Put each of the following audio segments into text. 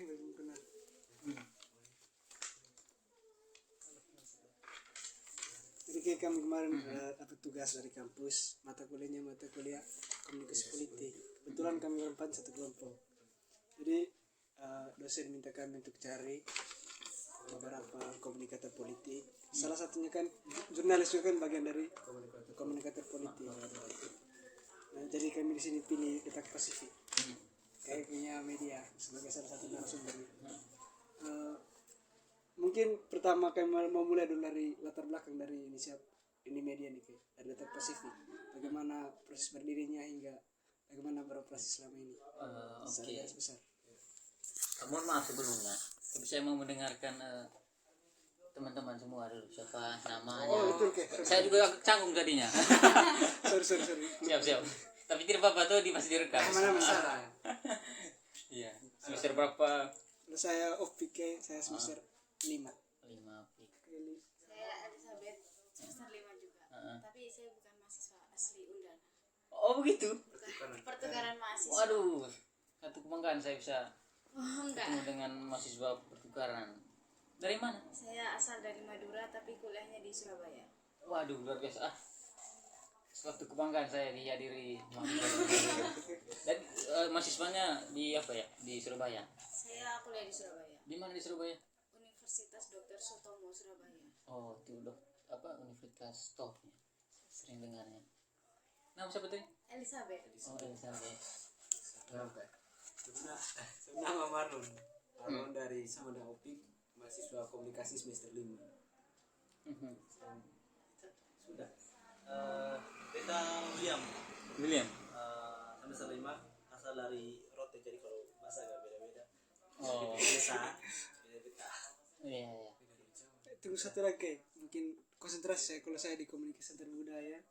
belum kenal. Jadi kayak kami kemarin dapat tugas dari kampus, mata kuliah komunikasi politik. Kebetulan kami berempat satu kelompok. Jadi dosen minta kami untuk cari beberapa komunikator politik. Salah satunya kan jurnalis juga kan bagian dari komunikator politik. Nah, jadi kami di sini pilih Detak Pasifik. Kayak punya media sebagai salah satu narasumber. Mungkin pertama kami mau mulai dulu dari latar belakang dari ini media nih kayak dari Detak Pasifik. Bagaimana proses berdirinya hingga bagaimana beroperasi selama ini. Oke. Besar. Mohon maaf sebelumnya, tapi saya mau mendengarkan teman-teman semua dulu siapa namanya. Oh betul okay. Saya juga canggung tadinya. sorry. Siap. Tapi tidak apa-apa tuh masih direkam. Mana masalah? Iya. Semester berapa? Saya OPK, saya semester 5. 5 pik. Saya Elizabeth semester 5 juga. Tapi saya bukan mahasiswa asli Undana. Oh begitu. Pertukaran mahasiswa. Waduh. Satu kebanggaan saya bisa Enggak. ketemu dengan mahasiswa pertukaran. Dari mana? Saya asal dari Madura tapi kuliahnya di Surabaya. Waduh, luar biasa. Suatu kebanggaan saya dihadiri mahasiswa. Dan mahasiswanya di apa ya? Di Surabaya. Saya kuliah di Surabaya. Di mana di Surabaya? Universitas Dr. Sutomo Surabaya. Oh, itu Universitas Top ya. Sering dengarnya. Nama siapa tuh? Elizabeth. Oh, Elizabeth. Nama Marlon dari Samada Opik, mahasiswa komunikasi semester 5. Sudah. Beta William. Semester 5 asal dari Rote, jadi kalau bahasa agak beda-beda. Oh. Beda. Iya. Tunggu satu lagi, mungkin konsentrasi saya kalau saya di komunikasi antar budaya.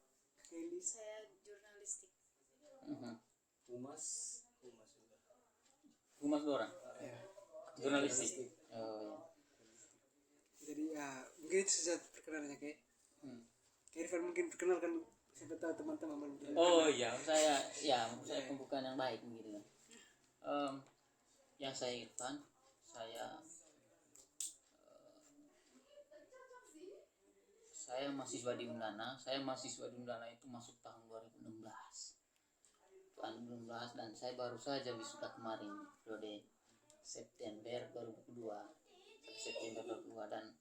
Kelly. Saya jurnalistik. Humas juga. Humas orang. Ya. Jurnalistik. Oh iya. Jadi mungkin itu saja perkenalannya kayak. Irfan mungkin perkenalkan siapa tahu teman-teman. Oh iya, saya pembukaan yang baik gitu. Ya saya Irfan, saya mahasiswa di Undana. Saya mahasiswa di Undana itu masuk tahun 2016. Dan saya baru saja wisuda kemarin, periode September 2022. Dan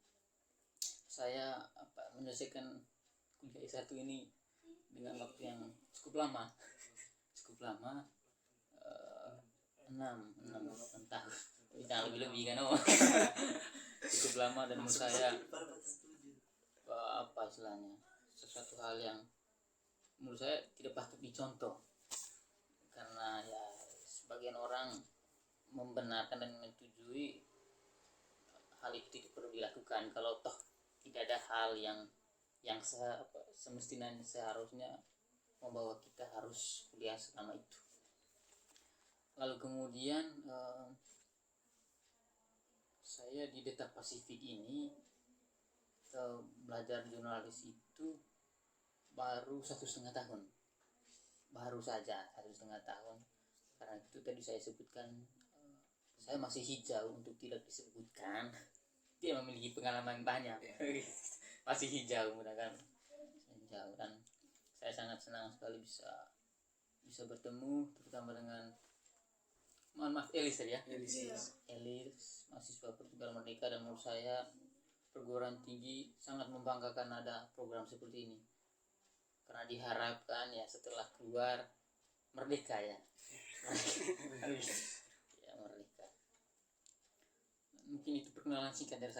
saya menyelesaikan kuliah S1 ini dengan waktu yang cukup lama 6 tahun, jangan lebih kan. Cukup lama, dan menurut saya apa istilahnya, sesuatu hal yang menurut saya tidak patut dicontoh, karena ya sebagian orang membenarkan dan menyetujui hal itu tidak perlu dilakukan kalau toh tidak ada hal yang semestinya seharusnya membawa kita harus kuliah selama itu. Lalu kemudian saya di Detak Pasifik ini belajar jurnalis itu baru 1,5 tahun, karena itu tadi saya sebutkan saya masih hijau untuk tidak disebutkan, dia memiliki pengalaman banyak. Masih hijau, dan saya sangat senang sekali bisa bertemu, terutama dengan Elis ya. Elis mahasiswa Portugal Merdeka, dan menurut saya perguruan tinggi sangat membanggakan ada program seperti ini, karena diharapkan ya setelah keluar merdeka ya. Ya merdeka. Mungkin itu perkenalan singkat dari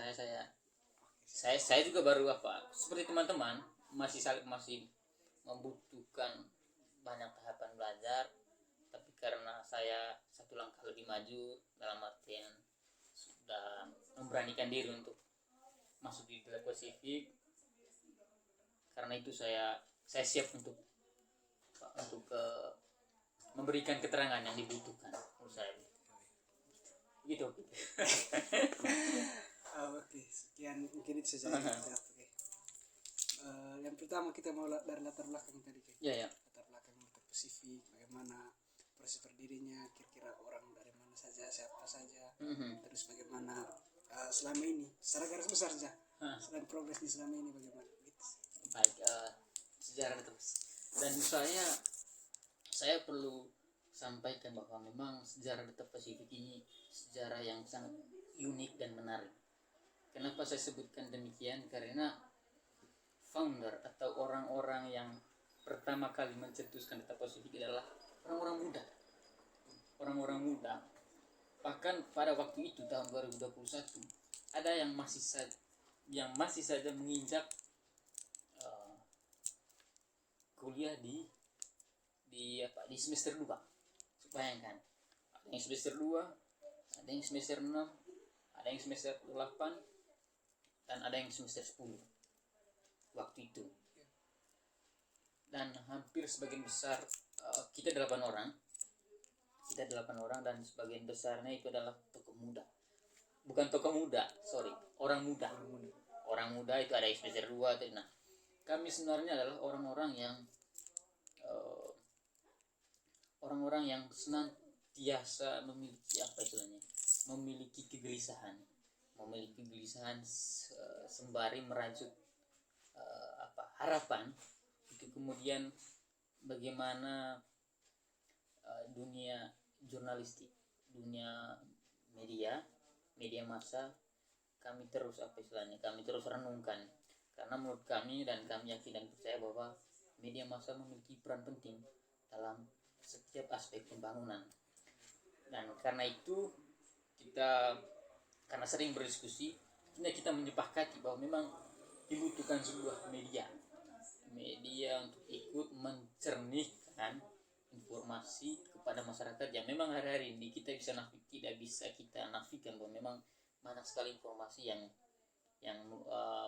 saya juga baru seperti teman-teman masih membutuhkan banyak tahapan belajar, tapi karena saya satu langkah lebih maju dalam artian sudah memberanikan diri untuk masuk di Detak Pasifik, karena itu saya siap untuk memberikan keterangan yang dibutuhkan menurut saya gitu. Oke, sekian mungkin itu saja. Oke. Yang pertama kita mau dari latar belakang tadi kayak. Ya. Latar belakang Detak Pasifik, bagaimana proses berdirinya, kira-kira orang dari mana mana saja, siapa saja, Mhm. terus bagaimana selama ini secara garis besar saja, Hah. selain progresnya selama ini bagaimana gitu. Baik, sejarah terus. Dan saya perlu sampaikan bahwa memang sejarah Data Pasifik ini sejarah yang sangat unik dan menarik. Kenapa saya sebutkan demikian? Karena founder atau orang-orang yang pertama kali mencetuskan Data Pasifik adalah orang-orang muda. Orang-orang muda. Bahkan pada waktu itu tahun 2021 ada yang masih saja menginjak kuliah di semester 2. Bayangkan, ada yang semester 2, ada yang semester 6, ada yang semester 8, dan ada yang semester 10 waktu itu. Dan hampir sebagian besar kita 8 orang. Kita 8 orang dan sebagian besarnya itu adalah tokoh muda. Bukan tokoh muda, orang muda. Orang muda itu ada yang semester 2. Nah, kami sebenarnya adalah orang-orang yang senantiasa memiliki kegelisahan sembari merajut harapan untuk kemudian bagaimana dunia jurnalistik, dunia media massa kami terus renungkan, karena menurut kami dan kami yakin dan percaya bahwa media massa memiliki peran penting dalam setiap aspek pembangunan. Dan karena itu karena sering berdiskusi, kita menyepakati bahwa memang dibutuhkan sebuah media untuk ikut mencernihkan informasi kepada masyarakat yang memang hari-hari ini tidak bisa kita nafikan bahwa memang banyak sekali informasi yang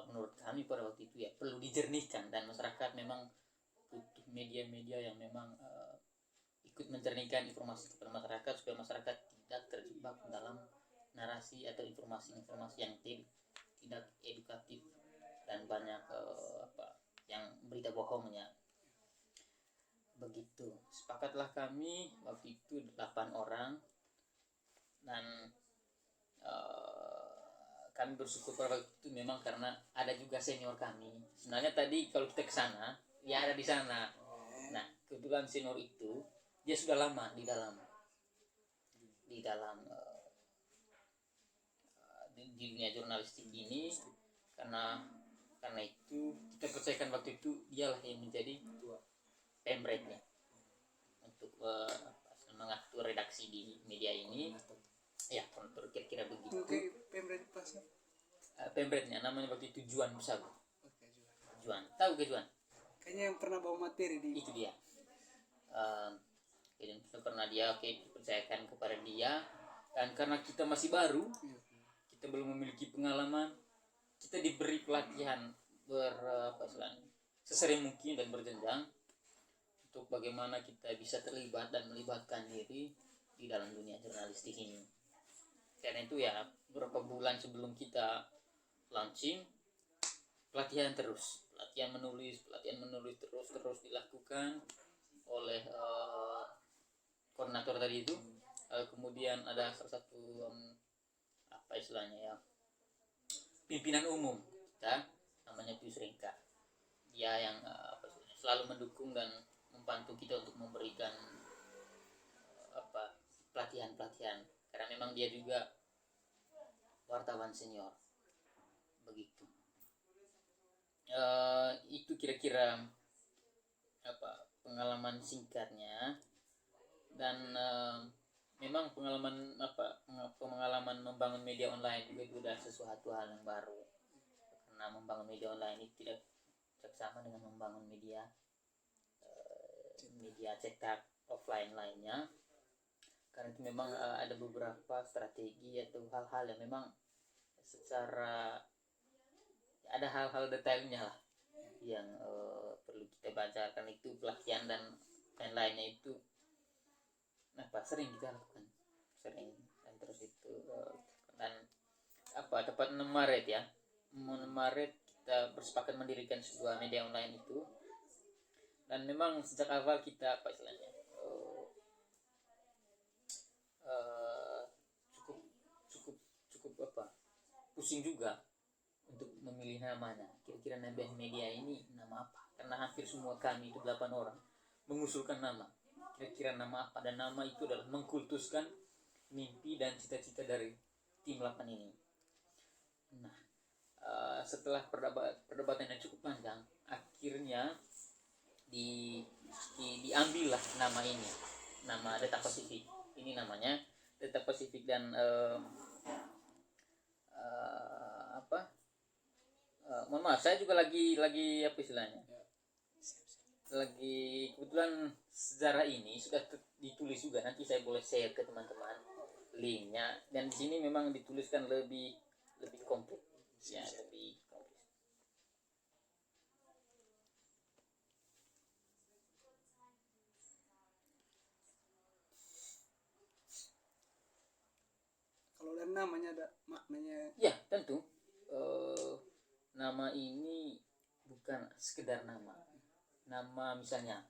menurut kami pada waktu itu ya perlu dijernihkan, dan masyarakat memang butuh media-media yang memang ikut mencernihkan informasi kepada masyarakat supaya masyarakat tidak terjebak dalam narasi atau informasi-informasi yang tidak edukatif dan banyak yang berita bohongnya. Begitu. Sepakatlah kami waktu itu 8 orang, dan kami bersyukur pada waktu itu memang karena ada juga senior kami. Sebenarnya tadi kalau kita ke sana, ya ada di sana. Nah, kebetulan senior itu dia sudah lama di dalam di dunia jurnalistik ini, karena itu kita percayakan waktu itu dialah yang menjadi pemretnya untuk mengatur redaksi di media ini. Ya, kontur kira-kira begitu. Oke, pemret pasnya. Pemretnya namanya waktu itu Juan Busabu. Oke, Juan, tahu ke Juan? kayaknya yang pernah bawa materi di Itu dia. Jadi pernah dia dipercayakan kepada dia, dan karena kita masih baru, kita belum memiliki pengalaman, kita diberi pelatihan sesering mungkin dan berjenjang untuk bagaimana kita bisa terlibat dan melibatkan diri di dalam dunia jurnalistik ini. Karena itu ya beberapa bulan sebelum kita launching, pelatihan menulis terus dilakukan oleh koordinator tadi itu. Kemudian ada salah satu pimpinan umum kita, namanya Pius Ringka. Dia yang selalu mendukung dan membantu kita untuk memberikan pelatihan, karena memang dia juga wartawan senior. Begitu. Itu kira-kira pengalaman singkatnya, dan memang pengalaman membangun media online juga itu adalah sesuatu hal yang baru, karena membangun media online itu tidak sama dengan membangun media cetak offline lainnya. Karena itu memang ada beberapa strategi atau hal-hal yang memang ada hal-hal detailnya lah yang perlu kita baca. Karena itu pelatihan dan lain-lainnya itu sering kita lakukan, dan terus itu dan tepat 6 Maret ya, 6 Maret kita bersepakat mendirikan sebuah media online itu. Dan memang sejak awal kita pusing juga untuk memilih namanya. Kira-kira Nabiah Media ini nama apa? Karena hampir semua kami itu 8 orang mengusulkan nama. Kira-kira nama apa? Dan nama itu adalah mengkultuskan mimpi dan cita-cita dari tim 8 ini. Nah, setelah perdebatan yang cukup panjang, akhirnya diambillah nama ini, nama Delta Pacific. Ini namanya Delta Pacific. Dan mohon maaf, saya juga lagi apa istilahnya, lagi kebetulan sejarah ini sudah ditulis juga. Nanti saya boleh share ke teman-teman linknya. Dan di sini memang dituliskan lebih komplit, ya, lebih komplit. Kalau dari namanya ada maknanya. Ya, tentu. Nama ini bukan sekedar nama. Nama misalnya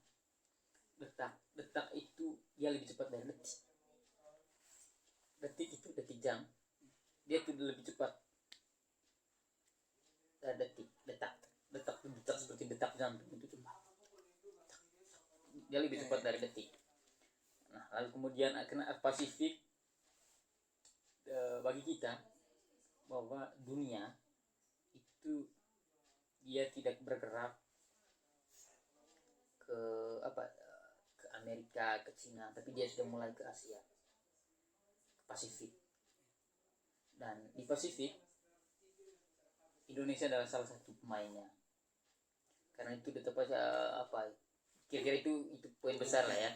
detak. Detak itu dia lebih cepat dari detik. Detik itu detik jam. Dia tuh lebih cepat dari detik. Detak seperti detak jantung itu cepat. Dia lebih cepat dari detik. Nah, lalu kemudian kena Pasifik, bagi kita bahwa dunia itu dia tidak bergerak ke ke Amerika, ke Cina, tapi dia sudah mulai ke Asia, ke Pasifik. Dan di Pasifik Indonesia adalah salah satu pemainnya. Karena itu tetap kira-kira itu poin besar lah ya.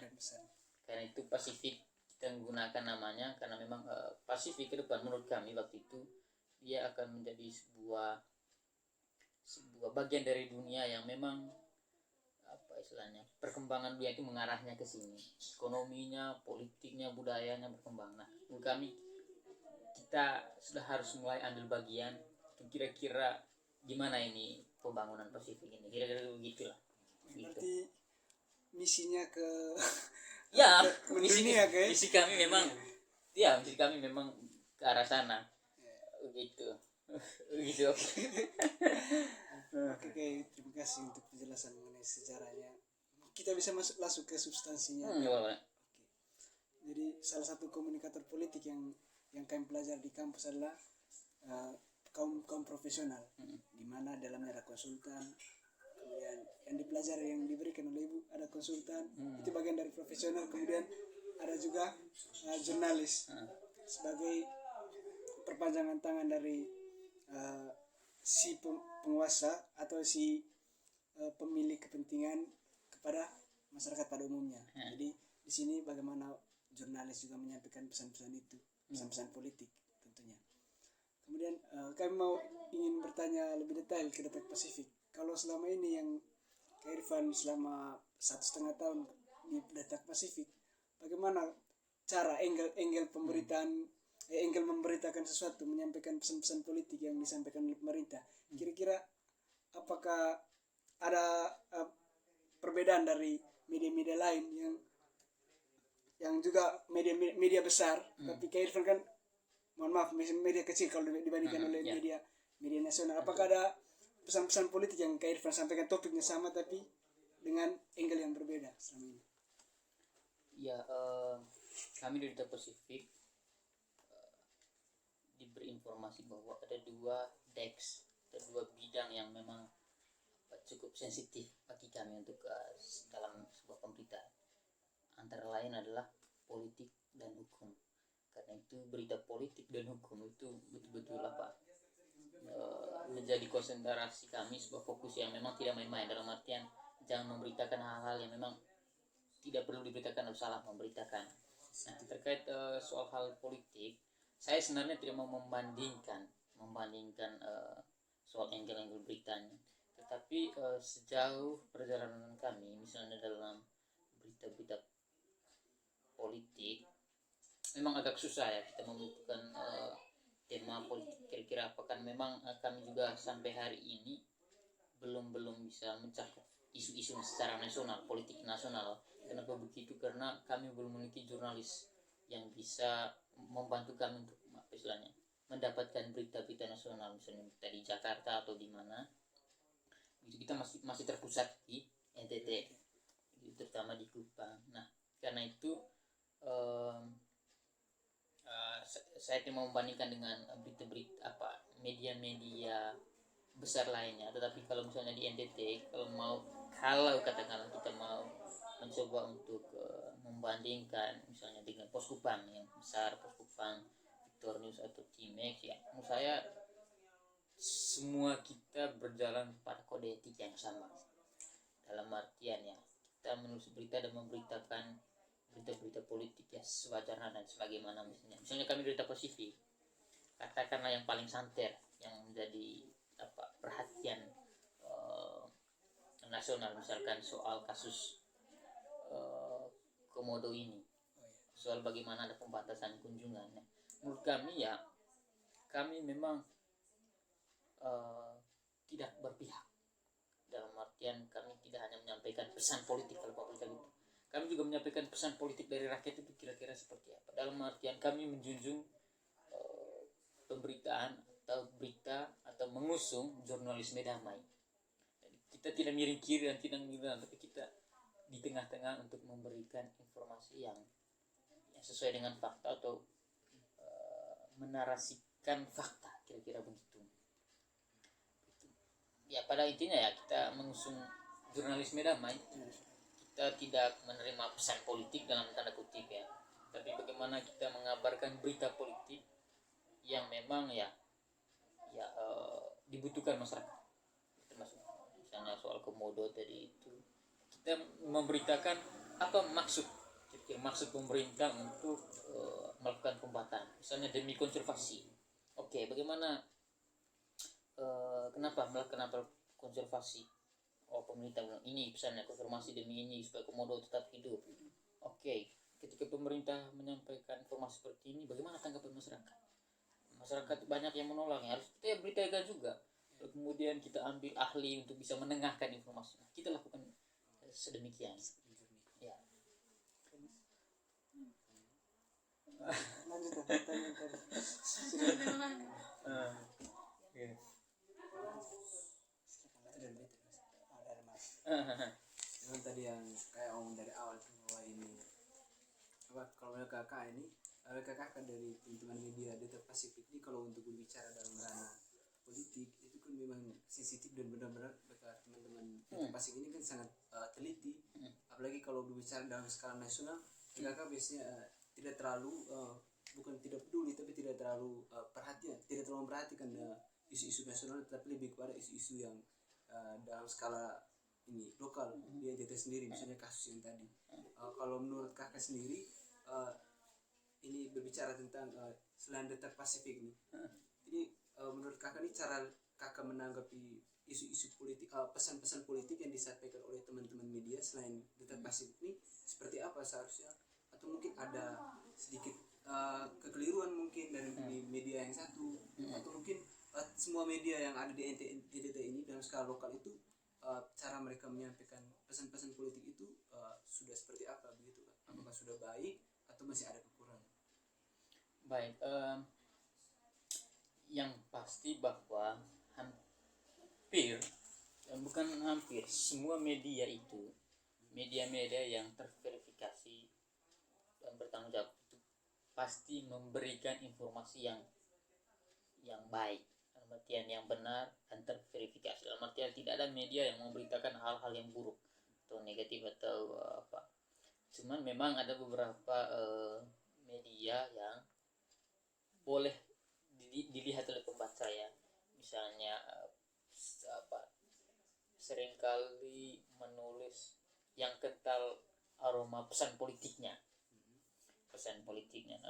Karena itu Pasifik kita menggunakan namanya karena memang Pasifik ke depan menurut kami waktu itu dia akan menjadi sebuah bagian dari dunia yang memang istilahnya perkembangan dunia itu mengarahnya ke sini, ekonominya, politiknya, budayanya berkembang. Nah, menurut kami kita sudah harus mulai ambil bagian. Kira-kira gimana ini pembangunan Pasifik ini, kira-kira begitulah. Berarti misinya ke Ya, misi kami memang ke arah sana. Begitu. Oke, terima kasih untuk penjelasan mengenai sejarahnya. Kita bisa masuk ke substansinya. Boleh. Jadi salah satu komunikator politik yang kami pelajari di kampus adalah kaum profesional, di mana dalamnya ada konsultan. Kemudian yang dipelajari yang diberikan oleh ibu ada konsultan, itu bagian dari profesional. Kemudian ada juga jurnalis sebagai perpanjangan tangan dari si penguasa atau si pemilik kepentingan kepada masyarakat pada umumnya. Jadi di sini bagaimana jurnalis juga menyampaikan pesan-pesan itu, pesan-pesan politik tentunya. Kemudian kami ingin bertanya lebih detail ke Delta Pasifik. Kalau selama ini yang Kak Irfan selama 1,5 tahun di Delta Pasifik, bagaimana cara angle pemberitaan angle memberitakan sesuatu, menyampaikan pesan-pesan politik yang disampaikan oleh pemerintah. Kira-kira apakah ada perbedaan dari media-media lain yang juga media besar, tapi Kak Irfan kan mohon maaf media kecil kalau dibandingkan oleh media nasional. Apakah ada pesan-pesan politik yang Kak Irfan sampaikan, topiknya sama tapi dengan angle yang berbeda selama ini? Ya, kami dari Delta Pasifik diberi informasi bahwa ada 2 DEX, ada 2 bidang yang memang cukup sensitif bagi kami untuk dalam sebuah pemberitaan. Antara lain adalah politik dan hukum. Karena itu berita politik dan hukum itu betul-betul menjadi konsentrasi kami, sebuah fokus yang memang tidak main-main. Dalam artian jangan memberitakan hal-hal yang memang tidak perlu diberitakan atau salah memberitakan. Nah, terkait soal hal politik, saya sebenarnya tidak mau membandingkan soal angle-angle beritanya, tetapi sejauh perjalanan kami misalnya dalam berita-berita politik memang agak susah ya kita membutuhkan tema politik. Kira-kira apakah memang kami juga sampai hari ini belum bisa mencakup isu-isu secara nasional, politik nasional. Kenapa begitu? Karena kami belum memiliki jurnalis yang bisa membantu kami untuk istilahnya mendapatkan berita-berita nasional, misalnya kita di Jakarta atau di mana, itu kita masih terpusat di NTT, terutama di Kupang. Nah, karena itu saya tidak membandingkan dengan berita-berita media-media besar lainnya. Tetapi kalau misalnya di NTT, kalau katakanlah kita mau mencoba untuk membandingkan misalnya dengan Pos Kupang yang besar, Pos Kupang, Victor News atau Timex, ya menurut saya semua kita berjalan pada kode etik yang sama, dalam artian ya kita menulis berita dan memberitakan berita-berita politik ya sewajarnya dan sebagaimana misalnya kami Berita Pasifik, katakanlah yang paling santer yang menjadi perhatian nasional, misalkan soal kasus Komodo ini, soal bagaimana ada pembatasan kunjungan. Menurut kami ya, kami memang tidak berpihak, dalam artian kami tidak hanya menyampaikan pesan politik. Kalau Pak Berita gitu, kami juga menyampaikan pesan politik dari rakyat itu kira-kira seperti apa, dalam artian kami menjunjung pemberitaan atau berita atau mengusung jurnalisme damai. Kita tidak miring kiri dan tidak miring kanan, tapi kita di tengah-tengah untuk memberikan informasi yang sesuai dengan fakta atau menarasikan fakta, kira-kira begitu. Ya pada intinya ya kita mengusung jurnalisme damai. Kita tidak menerima pesan politik dalam tanda kutip ya, tapi bagaimana kita mengabarkan berita politik yang memang dibutuhkan masyarakat. Termasuk misalnya soal Komodo tadi itu, kita memberitakan apa maksud pemerintah untuk melakukan pembatasan, misalnya demi konservasi. Oke, bagaimana kenapa konservasi? Oh, pemerintah bilang ini pesannya konfirmasi demi ini supaya Komodo tetap hidup. Oke, ketika pemerintah menyampaikan informasi seperti ini, bagaimana tanggapan masyarakat? Masyarakat banyak yang menolak, harus kita beritakan juga. Lalu kemudian kita ambil ahli untuk bisa menengahkan informasi. Kita lakukan sedemikian. Ya. Lanjut pertanyaan tadi. Memang tadi yang kayak omong dari awal tuh, bahwa ini kalau kakak ini kakak kan dari teman-teman media Delta Pasifik ini, kalau untuk berbicara dalam ranah politik itu kan memang sensitif dan benar-benar teman-teman Delta Pasifik ini kan sangat teliti, apalagi kalau berbicara dalam skala nasional. Kakak biasanya tidak terlalu bukan tidak peduli, tapi tidak terlalu tidak terlalu memperhatikan isu-isu nasional, tetapi lebih kepada isu-isu yang dalam skala ini lokal di NTT sendiri, misalnya kasus yang tadi. Kalau menurut kakak sendiri, ini berbicara tentang selain Delta Pasifik ini menurut kakak ini cara kakak menanggapi isu-isu politik, pesan-pesan politik yang disampaikan oleh teman-teman media selain Delta Pasifik ini seperti apa seharusnya, atau mungkin ada sedikit kekeliruan mungkin dari media yang satu, atau mungkin semua media yang ada di NTT ini dalam skala lokal itu cara mereka menyampaikan pesan-pesan politik itu sudah seperti apa begitu Pak? Apakah sudah baik atau masih ada kekurangan? Baik, yang pasti bahwa bukan hampir semua media itu, media-media yang terverifikasi dan bertanggung jawab itu pasti memberikan informasi yang baik, dalam artian yang benar dan terverifikasi. Dalam artian tidak ada media yang memberitakan hal-hal yang buruk atau negatif atau apa. Cuman memang ada beberapa media yang boleh dilihat oleh pembaca ya, misalnya seringkali menulis yang kental aroma pesan politiknya. Dan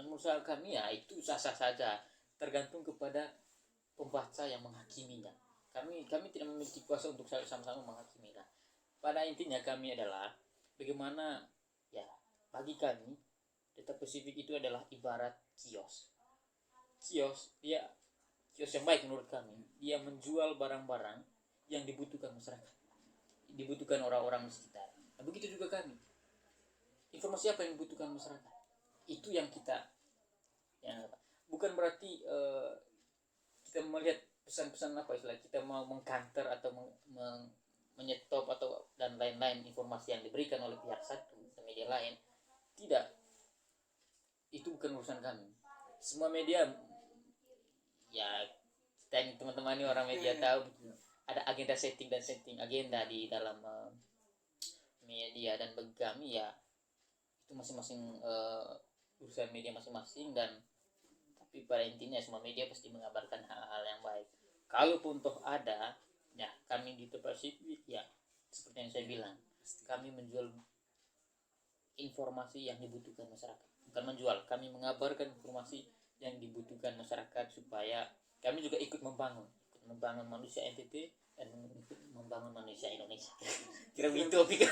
menurut kami ya itu sah-sah saja, tergantung kepada pembaca yang menghakiminya. Kami tidak memiliki kuasa untuk sama-sama menghakimi. Nah, pada intinya kami adalah bagaimana ya, bagi kami Delta Pasifik itu adalah ibarat kios yang baik menurut kami. Dia menjual barang-barang yang dibutuhkan masyarakat, dibutuhkan orang-orang di sekitar. Nah, begitu juga kami. Informasi apa yang dibutuhkan masyarakat, itu yang kita bukan berarti kita melihat pesan-pesan apa istilah kita mau mengkanter atau menyetop atau dan lain-lain informasi yang diberikan oleh pihak satu atau media lain, tidak, itu bukan urusan kami. Semua media, ya kita ini teman-teman ini orang media tahu ada agenda setting agenda di dalam media, dan bagi kami ya itu masing-masing urusan media masing-masing, dan tapi pada intinya semua media pasti mengabarkan hal-hal yang baik. Kalaupun toh ada, ya kami di Persipik ya seperti yang saya bilang, kami menjual informasi yang dibutuhkan masyarakat, bukan menjual, kami mengabarkan informasi yang dibutuhkan masyarakat supaya kami juga ikut membangun manusia NTT dan ikut membangun manusia Indonesia. Kira begitu pikir.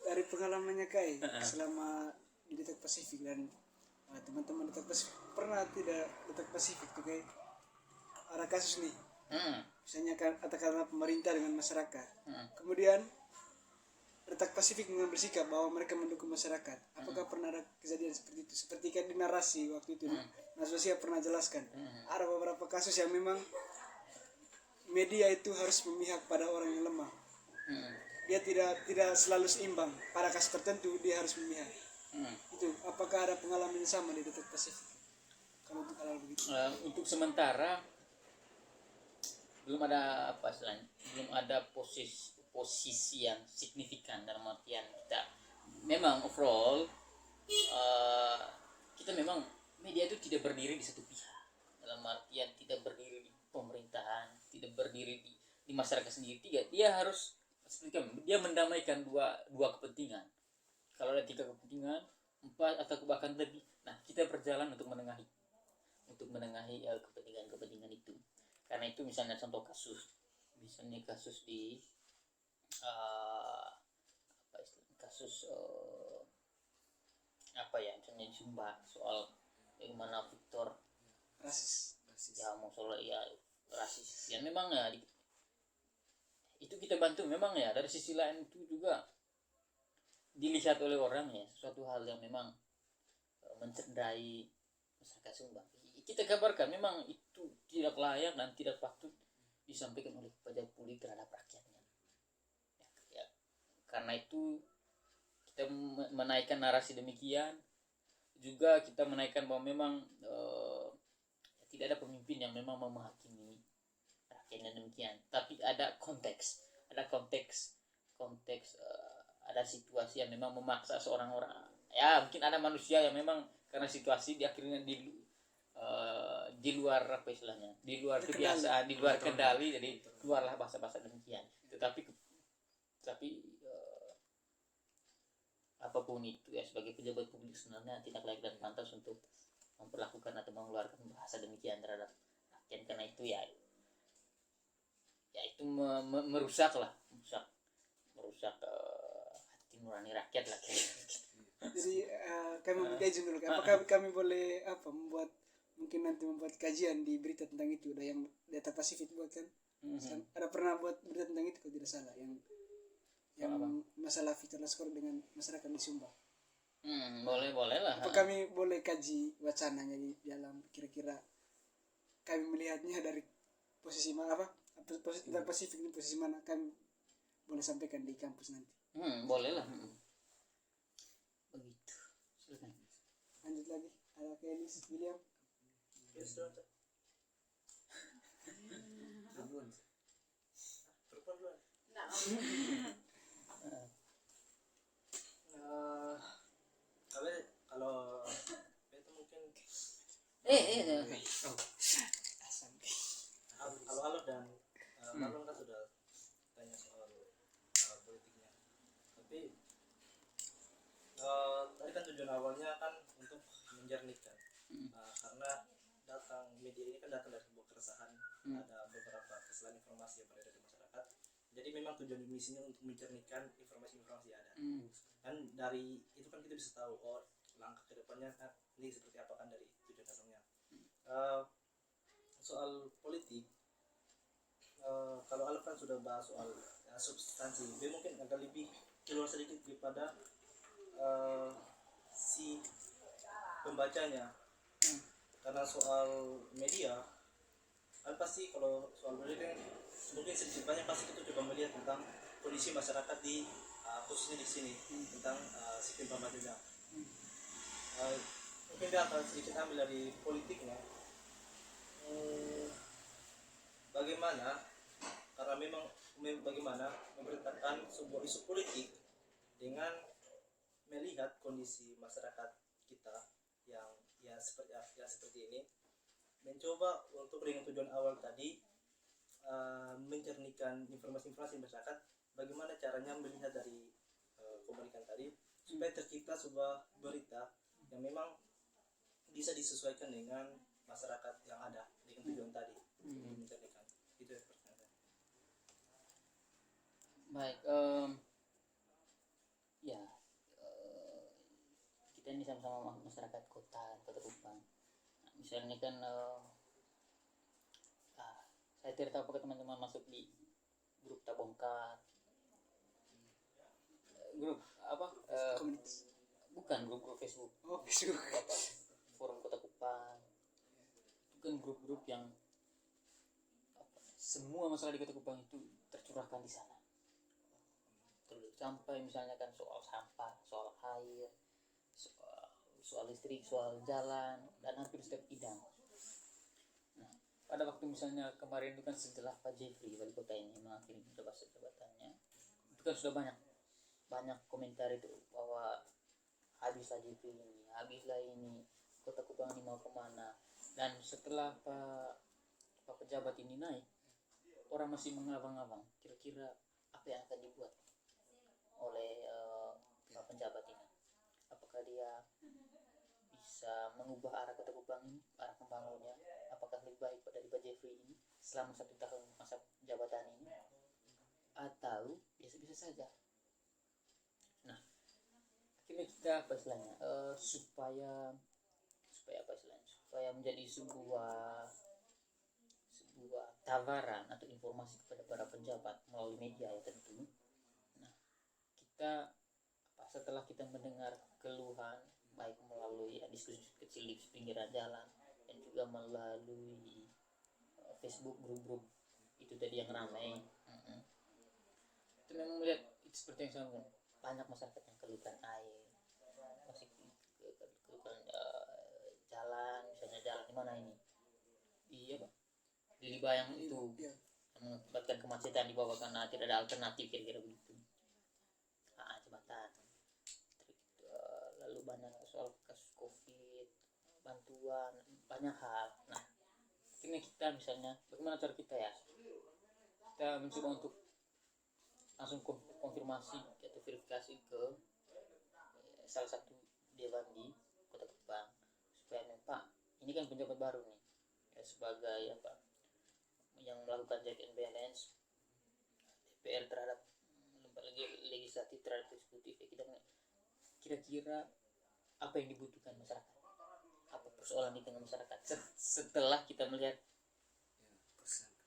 Dari pengalamannya Kai selama di Detek Pasifik dan teman-teman Detek Pasifik, pernah tidak Detek Pasifik tuh Kai ada kasus nih, misalnya katakanlah pemerintah dengan masyarakat, kemudian Detek Pasifik mengambil sikap bahwa mereka mendukung masyarakat. Apakah pernah ada kejadian seperti itu? Seperti kan di narasi waktu itu, Mas Zosia pernah jelaskan, ada beberapa kasus yang memang media itu harus memihak pada orang yang lemah. Dia tidak selalu seimbang, pada kasus tertentu dia harus memihak. Itu apakah ada pengalaman yang sama di Detek Pasifik kalau untuk hal begitu? Untuk sementara belum ada belum ada posisi yang signifikan, dalam artian kita memang overall kita memang media itu tidak berdiri di satu pihak, dalam artian tidak berdiri di pemerintahan, tidak berdiri di masyarakat sendiri. Dia harus dia mendamaikan dua kepentingan. Kalau ada 3 kepentingan, 4 atau bahkan lebih, nah kita berjalan untuk menengahi kepentingan itu. Karena itu misalnya contoh kasus di misalnya di Sumba soal bagaimana Victor Rasis. ya mau soal ya rasis, ya memang ya itu kita bantu memang ya. Dari sisi lain itu juga dilihat oleh orang ya sesuatu hal yang memang mencederai masyarakat Sumba. Kita kabarkan memang itu tidak layak dan tidak patut disampaikan oleh pejabat publik terhadap rakyatnya. Ya, karena itu kita menaikkan narasi demikian, juga kita menaikkan bahwa memang tidak ada pemimpin yang memang menghakimi rakyatnya demikian, tapi ada konteks, ada situasi yang memang memaksa seorang orang. Ya mungkin ada manusia yang memang karena situasi dia akhirnya di luar apa istilahnya, di luar kebiasaan, di luar kendali, jadi keluarlah bahasa-bahasa demikian. Tetapi apapun itu ya, sebagai pejabat publik sebenarnya tidak layak dan pantas untuk memperlakukan atau mengeluarkan bahasa demikian terhadap rakyat, karena itu ya itu merusak hati nurani rakyat lah. Jadi kami minta izin dulu, apakah kami boleh membuat kajian di berita tentang itu, ada yang Data Pasifik buat kan? Ada pernah buat berita tentang itu kalau tidak salah, yang masalah Victor Laskor dengan masyarakat di Sumba. Boleh lah. Apa kami boleh kaji wacananya di dalam, kira-kira kami melihatnya dari posisi mana, posisi Pasifik ini posisi mana, kami boleh sampaikan di kampus nanti. Boleh lah. Begitu. Silakan. Lanjut lagi, ada Kelis William. Kalau itu mungkin halo dan Marlon kan sudah tanya soal politiknya, tapi tadi kan tujuan awalnya kan untuk menjernihkan, karena media ini kan datang dari sebuah keresahan, ada beberapa kesalahan informasi yang beredar di masyarakat. Jadi memang tujuan misinya untuk menjernihkan informasi-informasi yang ada. Dan dari itu kan kita bisa tahu langkah kedepannya ini seperti apa kan dari tujuan datangnya. Soal politik, kalau Alif kan sudah bahas soal substansi, dia mungkin agak lebih keluar sedikit daripada si pembacanya. karena soal media kan pasti kalau soal media kan mungkin sedikit banyak pasti kita coba melihat tentang kondisi masyarakat di khususnya di sini tentang sistem Pamadena. Mungkin dia akan sedikit ambil dari politiknya. Bagaimana karena memang bagaimana memberitakan sebuah isu politik dengan melihat kondisi masyarakat kita yang seperti ini, mencoba untuk dengan tujuan awal tadi mencernihkan informasi-informasi masyarakat, bagaimana caranya melihat dari komunikan tadi supaya tercipta sebuah berita yang memang bisa disesuaikan dengan masyarakat yang ada dengan tujuan tadi mencernihkan. Itu ya pertanyaan. Baik, ya kita ini sama-sama masyarakat kota Kupang. Nah, misalnya kan saya tidak tahu apakah teman-teman masuk di grup Tabongkar, grup apa? Komunitas. Bukan grup Facebook. Oh, Facebook. Forum Kota Kupang. Itu kan grup-grup yang semua masalah di Kota Kupang itu tercurahkan di sana. Terus sampai misalnya kan soal sampah, soal air, soal listrik, soal jalan, dan hampir setiap bidang. Nah, pada waktu misalnya kemarin itu kan setelah Pak Jeffrey wali kota ini mengakhiri masa jabatannya, itu kan sudah banyak komentar itu bahwa habislah Jeffrey ini, habislah ini, Kota Kupang ini mau kemana. Dan setelah Pak pejabat ini naik, orang masih mengabang-abang kira-kira apa yang akan dibuat oleh Pak pejabat ini. Apakah dia bisa mengubah arah Kota Kupang ini, arah pembangunnya? Apakah lebih baik dari Pak Jeffrey ini selama 1 tahun masa jabatan ini, atau biasa-biasa saja? Nah, akhirnya kita apa istilahnya, supaya apa istilahnya, supaya menjadi sebuah tawaran atau informasi kepada para pejabat melalui media ya tentu. Nah, kita setelah kita mendengar keluhan baik melalui diskusi kecil di pinggiran jalan dan juga melalui Facebook grup-grup itu tadi yang ramai, itu memang melihat itu seperti yang saya bilang, banyak masyarakat yang keluhkan air, masih keluhkan jalan, misalnya jalan di mana ini di Libayang itu mengakibatkan kemacetan di bawah karena tidak ada alternatif, kira-kira begitu. Jembatan. Lalu banyak soal kasus COVID, bantuan, banyak hal. Nah, ini kita misalnya bagaimana cara kita ya, kita mencoba untuk langsung konfirmasi atau verifikasi ke salah satu dewan di Kota Kupang supaya Pak ini kan penjabat baru nih ya, sebagai apa yang melakukan check and balance DPR terhadap lembaga legislatif terhadap eksekutif ya, kita kira-kira apa yang dibutuhkan masyarakat, apa persoalan di tengah masyarakat setelah kita melihat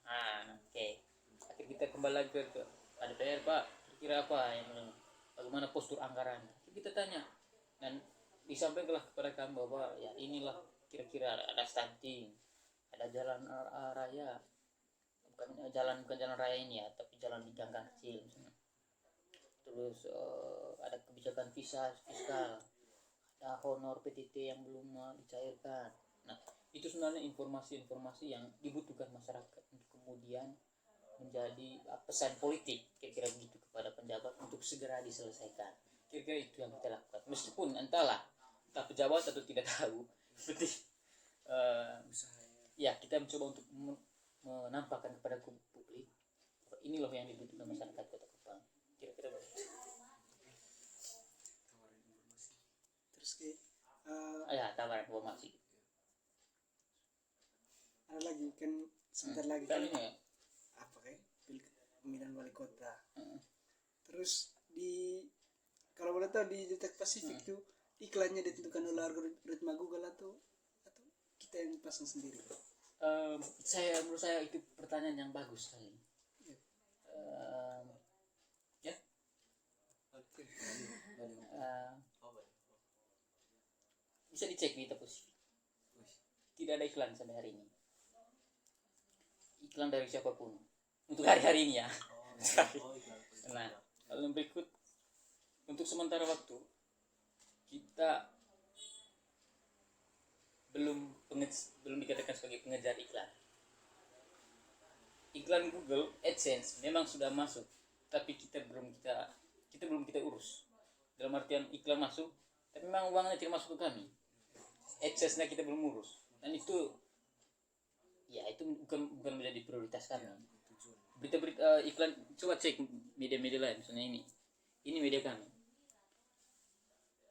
akhir kita kembali lagi ke DPR, Pak, kira-kira apa yang bagaimana postur anggaran, kita tanya dan disampaikanlah kepada kami bahwa ya inilah kira-kira ada stunting, ada jalan raya, bukan jalan raya ini ya, tapi jalan di gang kecil misalnya. Terus ada kebijakan fiskal, ada honor PTT yang belum dicairkan. Nah, itu sebenarnya informasi-informasi yang dibutuhkan masyarakat untuk kemudian menjadi pesan politik kira-kira begitu kepada penjabat untuk segera diselesaikan. Kira-kira itu yang kita lakukan. Meskipun entah pejabat atau tidak tahu, seperti ya kita mencoba untuk menampakkan kepada publik ini loh yang dibutuhkan masyarakat Kota Kupang, kira-kira begitu. Terus kayak tawaran informasi. ada lagi kan sebentar lagi kan Ya. apa kayak pemilihan wali kota. Terus di kalau boleh tahu di Detek Pasifik tuh iklannya ditentukan oleh algoritma Google atau kita yang pasang sendiri? Menurut saya itu pertanyaan yang bagus sekali. Bisa dicek di Detek Pasifik. tidak ada iklan sampai hari ini. Iklan dari siapapun untuk hari-hari ini ya. Nah, lalu berikut untuk sementara waktu kita belum dikatakan sebagai pengejar iklan. Iklan Google AdSense memang sudah masuk, tapi kita belum kita urus. Dalam artian iklan masuk, tapi memang uangnya tidak masuk ke kami. AdSense-nya kita belum urus, dan itu bukan menjadi prioritas kami. Berita-berita iklan, coba cek media-media lain, misalnya ini media kami.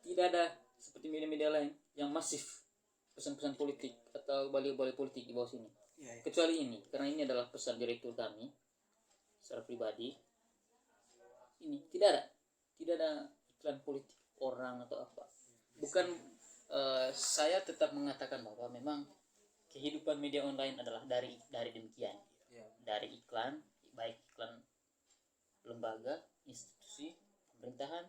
Tidak ada seperti media-media lain yang masif pesan-pesan politik atau balik-balik politik di bawah sini. Kecuali ini, karena ini adalah pesan direktur kami secara pribadi. Ini tidak ada iklan politik orang atau apa. Bukan saya tetap mengatakan bahwa memang kehidupan media online adalah dari demikian. Dari iklan, baik iklan lembaga, institusi, pemerintahan,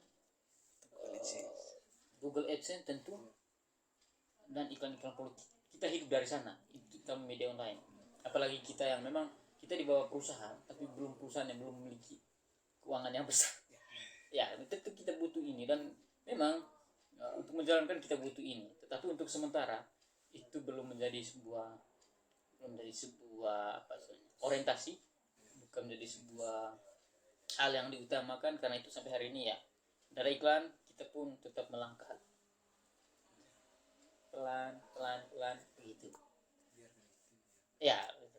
Google AdSense tentu, dan iklan-iklan politik. Kita hidup dari sana, itu dalam media online. Apalagi kita yang memang kita di bawah perusahaan, tapi perusahaan yang belum memiliki keuangan yang besar. Ya, tentu kita butuh ini, dan memang untuk menjalankan kita butuh ini. Tetapi untuk sementara itu belum menjadi sebuah orientasi, bukan menjadi sebuah hal yang diutamakan. Karena itu sampai hari ini ya dari iklan kita pun tetap melangkah pelan begitu ya gitu.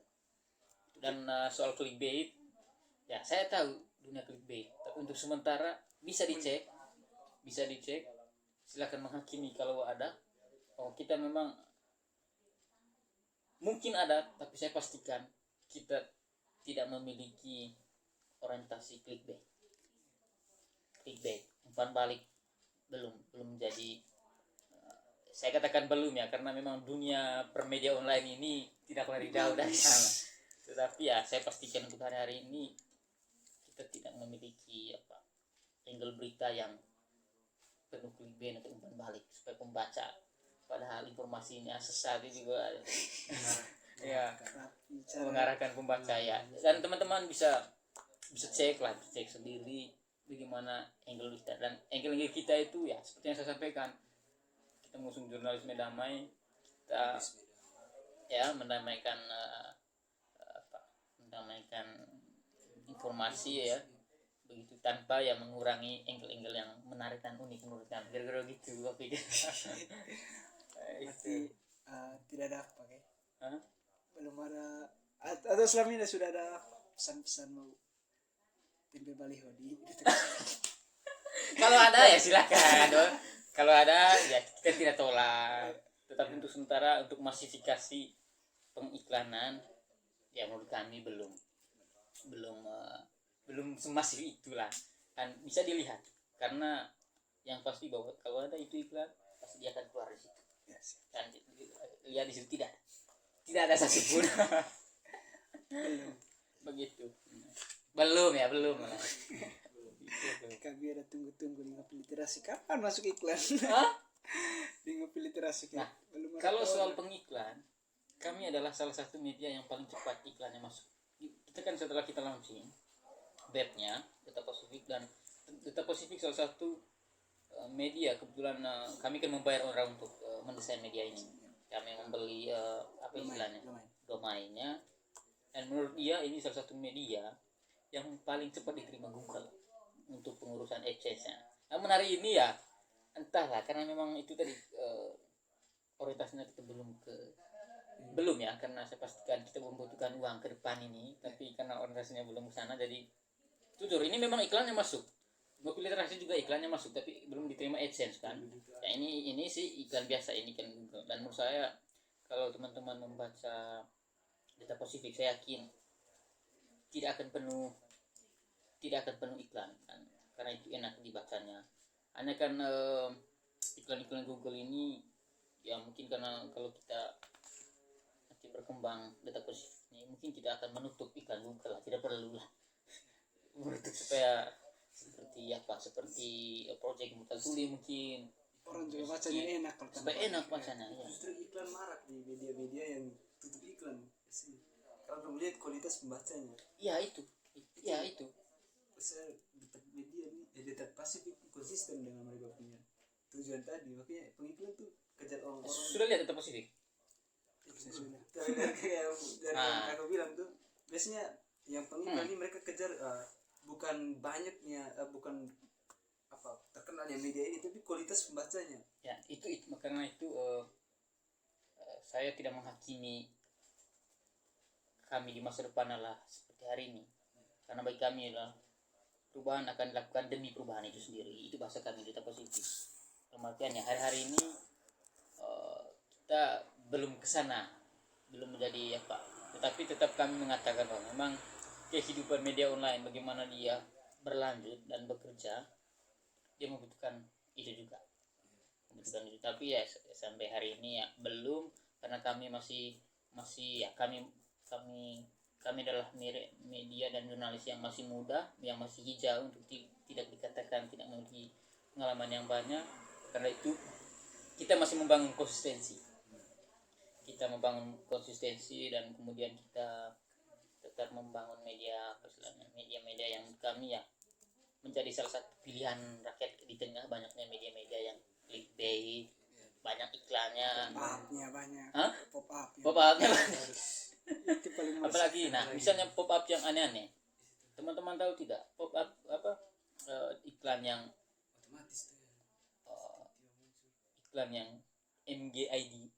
Dan soal clickbait ya, saya tahu dunia clickbait, tapi untuk sementara bisa dicek, silakan menghakimi kalau ada. Kita memang mungkin ada, tapi saya pastikan kita tidak memiliki orientasi clickbait, umpan balik belum menjadi. Saya katakan belum ya, karena memang dunia permedia online ini tidak lari jauh dari sana. Tetapi ya saya pastikan untuk hari-hari ini kita tidak memiliki angle berita yang penuh clickbait atau umpan balik supaya pembaca, padahal informasinya sesat itu juga ya mengarahkan pembaca ya. Dan teman-teman bisa cek sendiri bagaimana angle kita, dan angle kita itu ya seperti yang saya sampaikan, kita mengusung jurnalisme damai, kita ya mendamaikan informasi ya begitu, tanpa ya mengurangi angle-angle yang menarik dan unik menurut kami, kira-kira gitu. Berarti tidak ada pakai belum ada, atau selama ini sudah ada pesan-pesan mau tempel baliho di kalau ada ya silakan. Kalau ada ya kita tidak tolak, tetapi untuk sementara untuk masifikasi pengiklanan ya menurut kami belum semasif itulah. Dan bisa dilihat, karena yang pasti bahwa kalau ada itu iklan pasti dia akan keluar di situ. Dan lihat di situ tidak ada satupun. Begitu. Belum. Kami ada tunggu di Ngopi Literasi, kapan masuk iklan? Di Ngopi Literasi Nah, kalau soal pengiklan, kami adalah salah satu media yang paling cepat iklannya masuk. Kita kan setelah kita launching webnya Data Pasifik, dan Data Pasifik salah satu media, kebetulan kami kan membayar orang untuk mendesain media ini. Kami membeli domainnya, dan menurut dia ini salah satu media yang paling cepat diterima Google untuk pengurusan AdSense-nya. Namun hari ini ya entahlah, karena memang itu tadi orientasinya kita belum ya, karena saya pastikan kita membutuhkan uang ke depan ini, tapi karena orientasinya belum ke sana, jadi jujur ini memang iklannya masuk. Ngopi Literasi juga iklannya masuk, tapi belum diterima AdSense kan. Ya ini sih iklan biasa, ini kan Google. Dan menurut saya kalau teman-teman membaca Data Pasifik, saya yakin tidak akan penuh iklan kan, karena itu enak dibacanya. Hanya kan iklan-iklan Google ini ya mungkin karena kalau kita nanti berkembang Data Pasifik ini, mungkin kita akan menutup iklan Google lah, tidak perlu lah menutup supaya seperti project Mutal Tuli mungkin orang juga bacanya enak kalau supaya tanpa enak bacanya ya. Justru iklan marak di media-media yang tutup iklan. Kalau kamu lihat kualitas pembacanya, Iya itu saya tetap media nih, tetap pasti konsisten dengan mereka punya tujuan tadi. Makanya pengiklan tuh kejar orang-orang. sudah lihat tetap positif. saya sudah. Tapi dari yang Ah. kakak bilang tuh, biasanya yang pengiklan ini mereka kejar bukan banyaknya, bukan apa terkenalnya media ini, tapi kualitas pembacanya. Ya itu karena itu saya tidak menghakimi kami di masa depan adalah seperti hari ini, karena bagi kami adalah perubahan akan dilakukan demi perubahan itu sendiri. Itu bahasa kami tetap positif. Artiannya hari-hari ini kita belum kesana, belum menjadi apa, tetapi tetap kami mengatakan bahwa memang kehidupan media online bagaimana dia berlanjut dan bekerja, dia membutuhkan itu juga, membutuhkan itu. Tapi ya sampai hari ini ya belum, karena kami masih ya kami adalah media dan jurnalis yang masih muda, yang masih hijau, untuk tidak dikatakan tidak memiliki pengalaman yang banyak. Karena itu kita masih membangun konsistensi. Dan kemudian kita tetap membangun media yang kami ya menjadi salah satu pilihan rakyat di tengah banyaknya media-media yang clickbait, banyak iklannya, Pop-up-nya banyak. Hah? Pop-up. pop-upnya. Itu paling Apalagi misalnya pop-up yang aneh-aneh, teman-teman tahu tidak, pop-up iklan yang Otomatis tuh. iklan yang MGID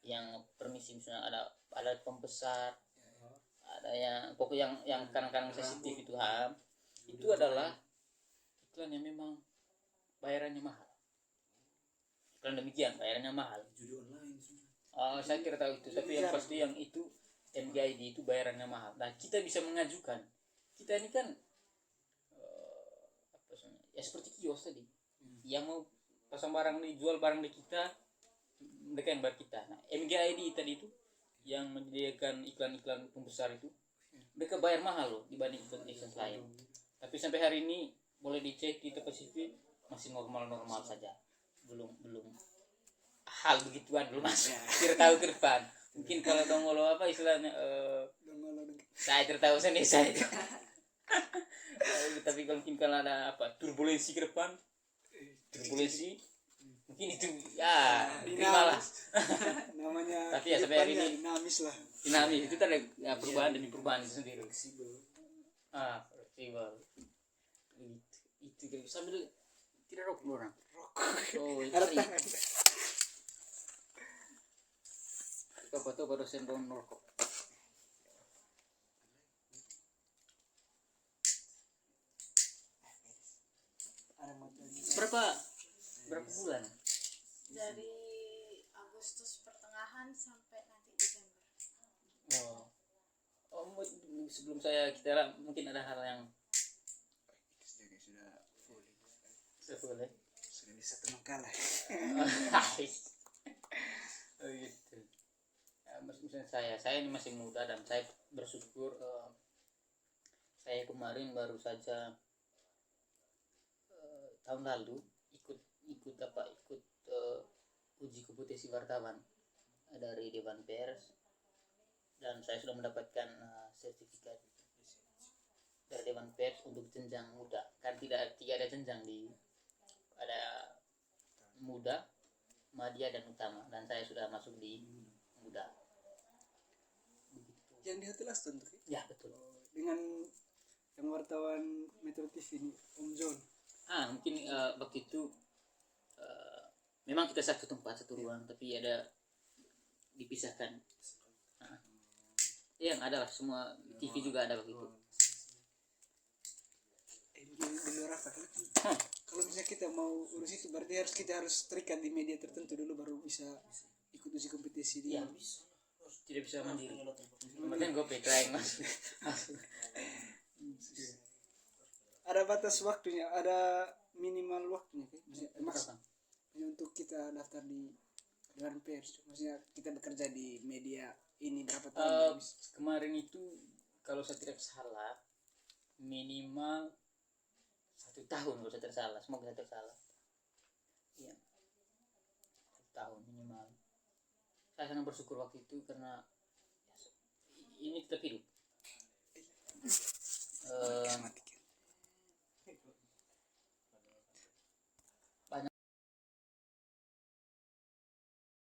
yang permisi, misalnya ada pembesar, ada yang pokok yang kadang-kadang sensitif itu itu adalah iklan yang memang bayarannya mahal. Iklan demikian bayarannya mahal. Judi online semua. Saya kira tahu itu, tapi yang pasti yang itu MGID itu bayarannya mahal. Nah, kita bisa mengajukan. Kita ini kan ya seperti kios tadi. Yang mau pasang barang jual barang di kita, mereka yang bayar kita. Nah, MGID tadi itu yang menyediakan iklan-iklan pembesar itu, mereka bayar mahal loh dibanding iklan lain. Tapi sampai hari ini boleh dicek di Pasifik masih normal-normal saja. Belum hal begituan belum masuk. Kita tahu ke depan. Mungkin kalau dongolo apa istilahnya saya tertahu sendiri saya. Tapi kalau mungkin kalau ada apa turbulensi ke depan, mungkin itu ya terimalah. namanya. Tapi ya sampai hari ini dinamis lah. dinamis, itu tadi ya, perubahan demi perubahan itu sendiri. Fleksibel. Itu sambil tidak rokok orang. Oh, itu hari. Apa tuh baru sendong rokok. Berapa bulan? Dari Agustus pertengahan sampai nanti Desember. Sebelum kita mungkin ada hal yang sudah full ya. Sudah bisa tenang kalah. Oh gitu. Misalnya saya ini masih muda dan saya bersyukur saya kemarin baru saja tahun lalu ikut uji kompetensi wartawan dari Dewan Pers, dan saya sudah mendapatkan sertifikat dari Dewan Pers untuk jenjang muda. Kan tidak ada jenjang ada muda, madya dan utama, dan saya sudah masuk di muda. Yang di Hotel Aston tuh. Ya betul. Dengan yang wartawan Metro TV ini, Om John. Mungkin waktu itu memang kita satu tempat, satu ruang, tapi ada dipisahkan. Yang adalah semua TV juga ada waktu itu. Di luar apa kan? Kalau misalnya kita mau urus itu berarti kita harus terikat di media tertentu dulu baru bisa ikut uji kompetisi dia. Iya. Tidak bisa mandiri. Kemudian gue peklain mas. Ada batas waktunya, ada minimal waktunya kan? Maksudnya untuk kita daftar di Dewan Pers, maksudnya kita bekerja di media ini berapa tahun? Kemarin itu kalau saya tidak salah minimal 1 tahun kalau saya tidak salah, semoga saya tidak salah. Iya. saya sangat bersyukur waktu itu karena ini tetap hidup.